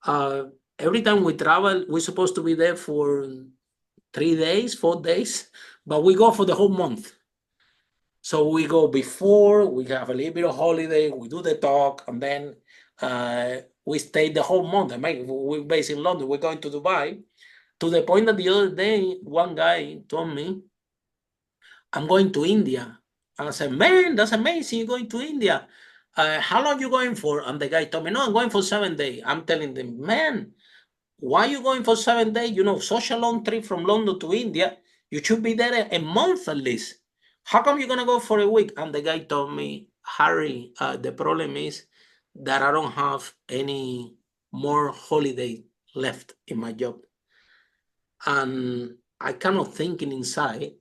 Every time we travel, we're supposed to be there for 3 days, 4 days, but we go for the whole month. So we go before, we have a little bit of holiday, we do the talk, and then we stay the whole month. We're based in London, we're going to Dubai, to the point that the other day, one guy told me, I'm going to India. And I said, man, that's amazing, you're going to India. How long are you going for? And the guy told me, no, I'm going for 7 days. I'm telling them, man, why are you going for 7 days? Such a long trip from London to India. You should be there a month at least. How come you're going to go for a week? And the guy told me, Harry, the problem is that I don't have any more holiday left in my job. And I cannot thinking inside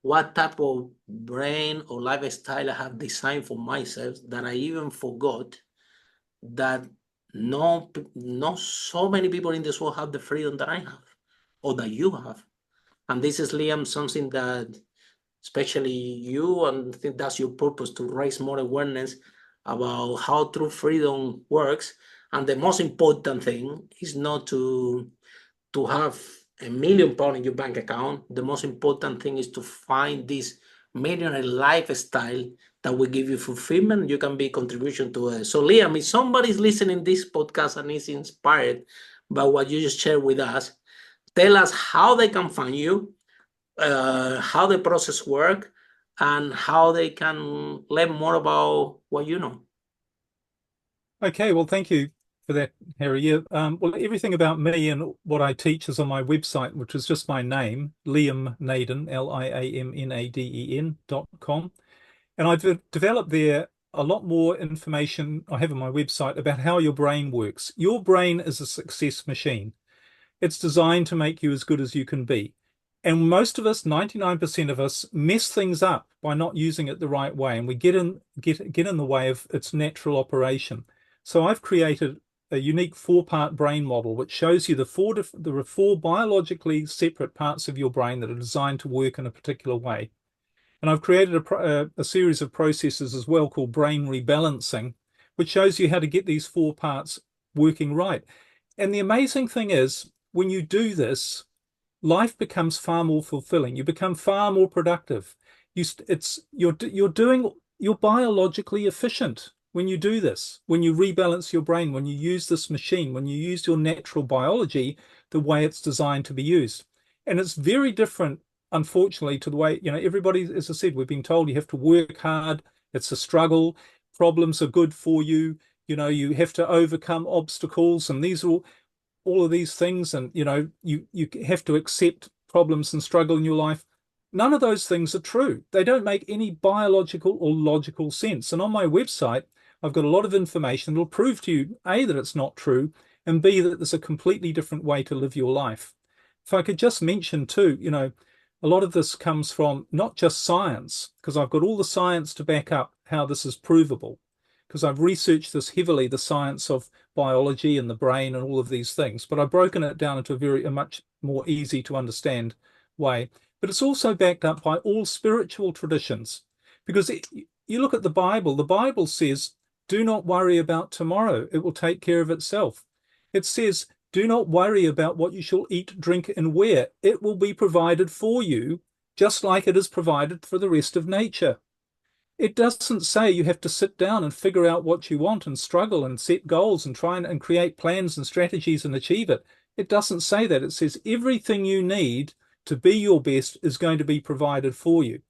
what type of brain or lifestyle I have designed for myself that I even forgot that not so many people in this world have the freedom that I have or that you have. And this is, Liam, something that especially you, and I think that's your purpose, to raise more awareness about how true freedom works. And the most important thing is not to have £1 million in your bank account. The most important thing is to find this millionaire lifestyle that will give you fulfillment. You can be contribution to it. So, Liam, if somebody's listening this podcast and is inspired by what you just shared with us, tell us how they can find you, how the process work, and how they can learn more about what you know. Okay, well, thank you for that, Harry. Yeah, well, everything about me and what I teach is on my website, which is just my name, Liam Naden, LIAMNADEN.com. And I've developed there a lot more information I have on my website about how your brain works. Your brain is a success machine. It's designed to make you as good as you can be. And most of us, 99% of us, mess things up by not using it the right way, and we get in the way of its natural operation. So I've created a unique 4-part brain model which shows you the four biologically separate parts of your brain that are designed to work in a particular way. And I've created a series of processes as well called brain rebalancing, which shows you how to get these 4 parts working right. And the amazing thing is, when you do this, life becomes far more fulfilling. You become far more productive. You're biologically efficient when you do this, when you rebalance your brain, when you use this machine, when you use your natural biology the way it's designed to be used. And it's very different, unfortunately, to the way, everybody, as I said, we've been told you have to work hard. It's a struggle. Problems are good for you. You have to overcome obstacles, and these are all of these things, and you have to accept problems and struggle in your life. None of those things are true. They don't make any biological or logical sense. And on my website, I've got a lot of information that'll prove to you, A, that it's not true, and B, that there's a completely different way to live your life. If I could just mention too, a lot of this comes from not just science, because I've got all the science to back up how this is provable, because I've researched this heavily, the science of biology and the brain and all of these things, but I've broken it down into a much more easy to understand way. But it's also backed up by all spiritual traditions, because you look at the Bible says, do not worry about tomorrow, it will take care of itself. It says, do not worry about what you shall eat, drink, and wear. It will be provided for you, just like it is provided for the rest of nature. It doesn't say you have to sit down and figure out what you want and struggle and set goals and try and create plans and strategies and achieve it. It doesn't say that. It says everything you need to be your best is going to be provided for you.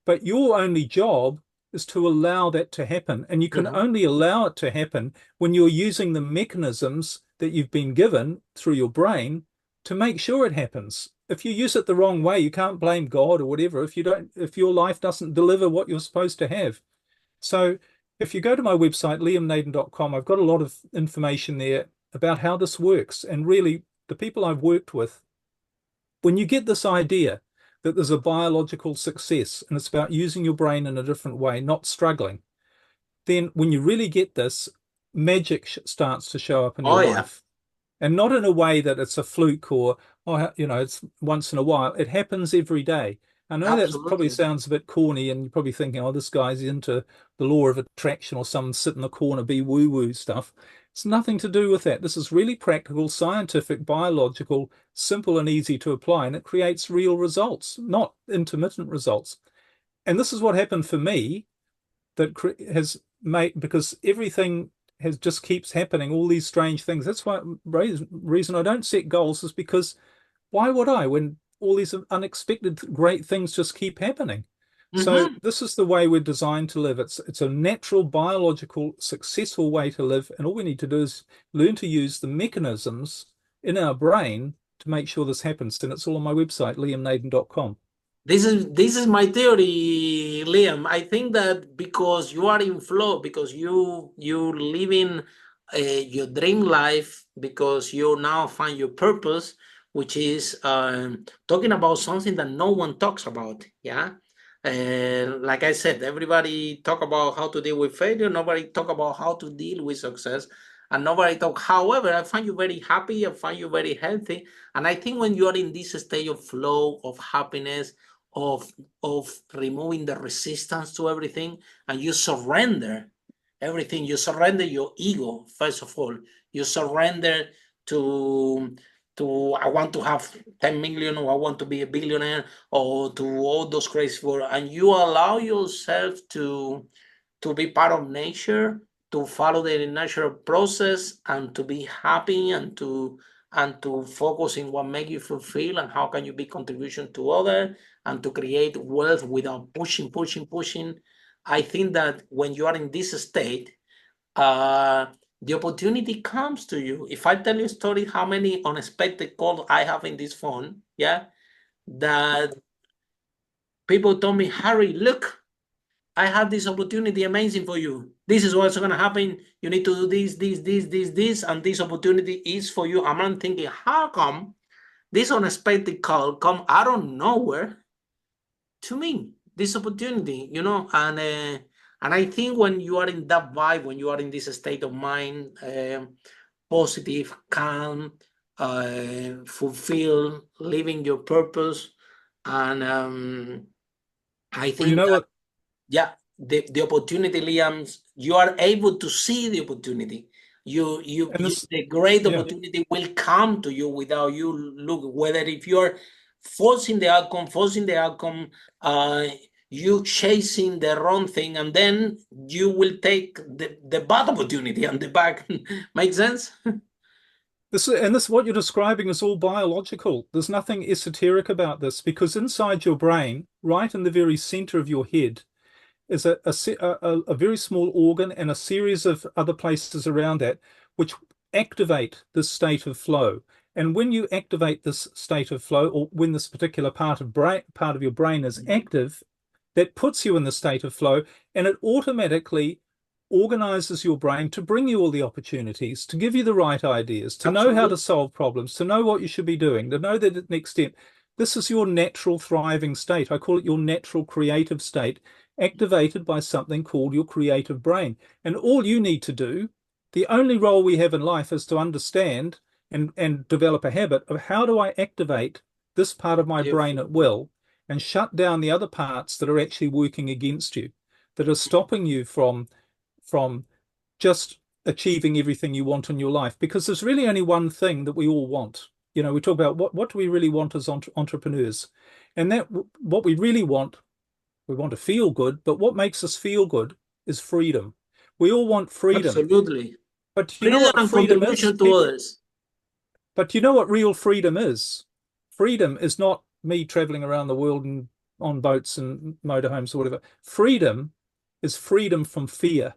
But your only job is to allow that to happen. And you can only allow it to happen when you're using the mechanisms that you've been given through your brain to make sure it happens. If you use it the wrong way, you can't blame God or whatever if your life doesn't deliver what you're supposed to have. So if you go to my website, liamnaden.com, I've got a lot of information there about how this works. And really, the people I've worked with, when you get this idea that there's a biological success and it's about using your brain in a different way, not struggling, then when you really get this, magic starts to show up in your life. And not in a way that it's a fluke or, it's once in a while. It happens every day. I know that probably sounds a bit corny, and you're probably thinking, oh, this guy's into the law of attraction or some sit in the corner, be woo-woo stuff. It's nothing to do with that. This is really practical, scientific, biological, simple and easy to apply, and it creates real results, not intermittent results. And this is what happened for me that has made, because everything just keeps happening, all these strange things. That's why reason I don't set goals is because why would I when all these unexpected great things just keep happening? So this is the way we're designed to live. It's a natural, biological, successful way to live. And all we need to do is learn to use the mechanisms in our brain to make sure this happens. And it's all on my website, liamnaden.com. This is my theory, Liam. I think that because you are in flow, because you living your dream life, because you now find your purpose, which is talking about something that no one talks about. Yeah, and like I said, everybody talk about how to deal with failure. Nobody talk about how to deal with success. And nobody talk. However, I find you very happy. I find you very healthy. And I think when you are in this state of flow, of happiness, of removing the resistance to everything, and you surrender everything, you surrender your ego, first of all, you surrender to I want to have 10 million, or I want to be a billionaire, or to all those crazy words, and you allow yourself to be part of nature, to follow the natural process, and to be happy, and to focus in what makes you fulfill, and how can you be contribution to others, and to create wealth without pushing. I think that when you are in this state, the opportunity comes to you. If I tell you a story, how many unexpected calls I have in this phone, that people told me, Harry, look, I have this opportunity amazing for you. This is what's going to happen. You need to do this, and this opportunity is for you. I'm thinking, how come this unexpected call come out of nowhere to me, this opportunity, and I think when you are in that vibe, when you are in this state of mind, positive, calm, fulfill, living your purpose, and I think what? Yeah, the opportunity, Liam, you are able to see the opportunity. And this, the great yeah. opportunity will come to you without you look. Whether if you're forcing the outcome, you chasing the wrong thing, and then you will take the bad opportunity on the back. Make sense? This what you're describing is all biological. There's nothing esoteric about this, because inside your brain, right in the very center of your head, is a very small organ and a series of other places around that which activate this state of flow. And when you activate this state of flow, or when this particular part of your brain is active, that puts you in the state of flow, and it automatically organizes your brain to bring you all the opportunities, to give you the right ideas, to know how to solve problems, to know what you should be doing, to know the next step. This is your natural thriving state. I call it your natural creative state, activated by something called your creative brain. And all you need to do, the only role we have in life, is to understand and develop a habit of how do I activate this part of my brain at will and shut down the other parts that are actually working against you, that are stopping you from just achieving everything you want in your life. Because there's really only one thing that we all want. You know, we talk about what do we really want as entrepreneurs, and that what we really want, we want to feel good, but what makes us feel good is freedom. We all want freedom. Absolutely. But you know what freedom is? To others. But you know what real freedom is? Freedom is not me traveling around the world and on boats and motorhomes or whatever. Freedom is freedom from fear.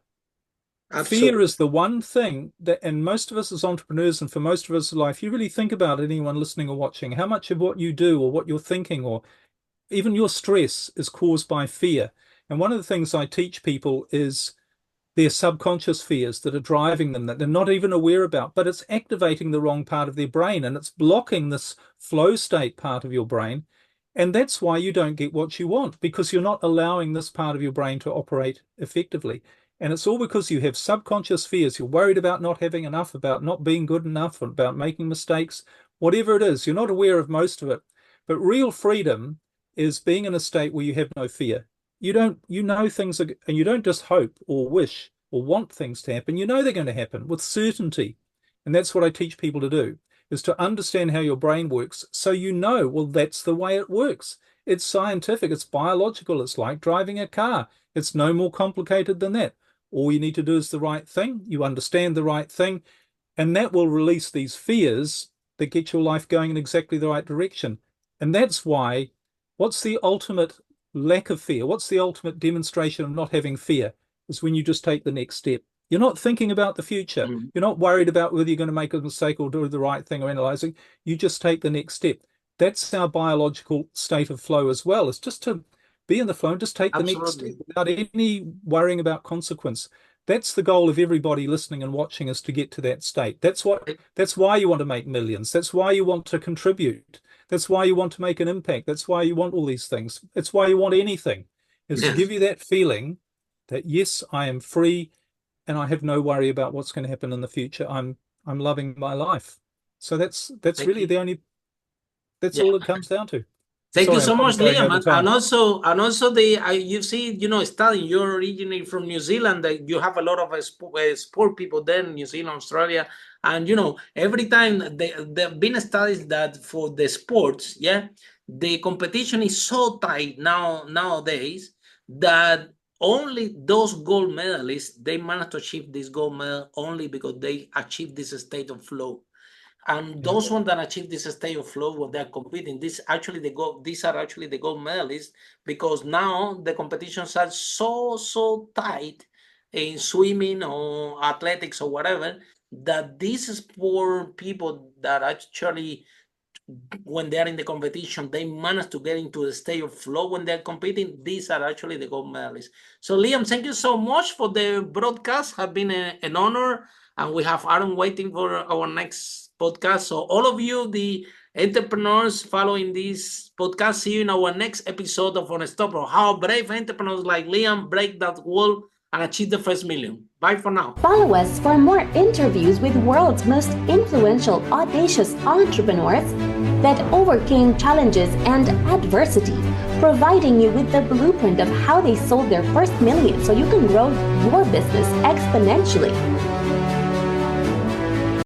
Absolutely. Fear is the one thing that, and most of us as entrepreneurs, and for most of us in life, you really think about it, anyone listening or watching, how much of what you do or what you're thinking or even your stress is caused by fear. And one of the things I teach people is their subconscious fears that are driving them, that they're not even aware about, but it's activating the wrong part of their brain, and it's blocking this flow state part of your brain. And that's why you don't get what you want, because you're not allowing this part of your brain to operate effectively. And it's all because you have subconscious fears. You're worried about not having enough, about not being good enough, about making mistakes, whatever it is. You're not aware of most of it. But real freedom is being in a state where you have no fear. You know things are, and you don't just hope or wish or want things to happen. You know they're going to happen with certainty. And that's what I teach people to do, is to understand how your brain works, so you know, well, that's the way it works. It's scientific, it's biological, it's like driving a car. It's no more complicated than that. All you need to do is the right thing. You understand the right thing, and that will release these fears that get your life going in exactly the right direction. And that's why, what's the ultimate lack of fear? What's the ultimate demonstration of not having fear? Is when you just take the next step. You're not thinking about the future. You're not worried about whether you're going to make a mistake or do the right thing or analyzing. You just take the next step. That's our biological state of flow as well. It's just to be in the flow and just take the next step without any worrying about consequence. That's the goal of everybody listening and watching, is to get to that state. That's why you want to make millions. That's why you want to contribute. That's why you want to make an impact. That's why you want all these things. It's why you want anything, is to give you that feeling that, yes, I am free and I have no worry about what's going to happen in the future. I'm loving my life. So that's really the only, that's all it comes down to. Thank you so much, Liam. And also you see, studying, you're originally from New Zealand, that you have a lot of sport people there in New Zealand, Australia. And, every time there have been studies that for the sports, the competition is so tight nowadays that only those gold medalists, they manage to achieve this gold medal only because they achieve this state of flow. And those ones that achieve this state of flow when they're competing, these are actually the gold medalists, because now the competitions are so tight in swimming or athletics or whatever, that these sport people that actually, when they're in the competition, they manage to get into the state of flow when they're competing. These are actually the gold medalists. So, Liam, thank you so much for the broadcast. Have been an honor, and we have Aaron waiting for our next podcast. So all of you, the entrepreneurs following this podcast, see you in our next episode of Unstoppable. How brave entrepreneurs like Liam break that wall and achieve the first million. Bye for now. Follow us for more interviews with world's most influential, audacious entrepreneurs that overcame challenges and adversity, providing you with the blueprint of how they sold their first million so you can grow your business exponentially.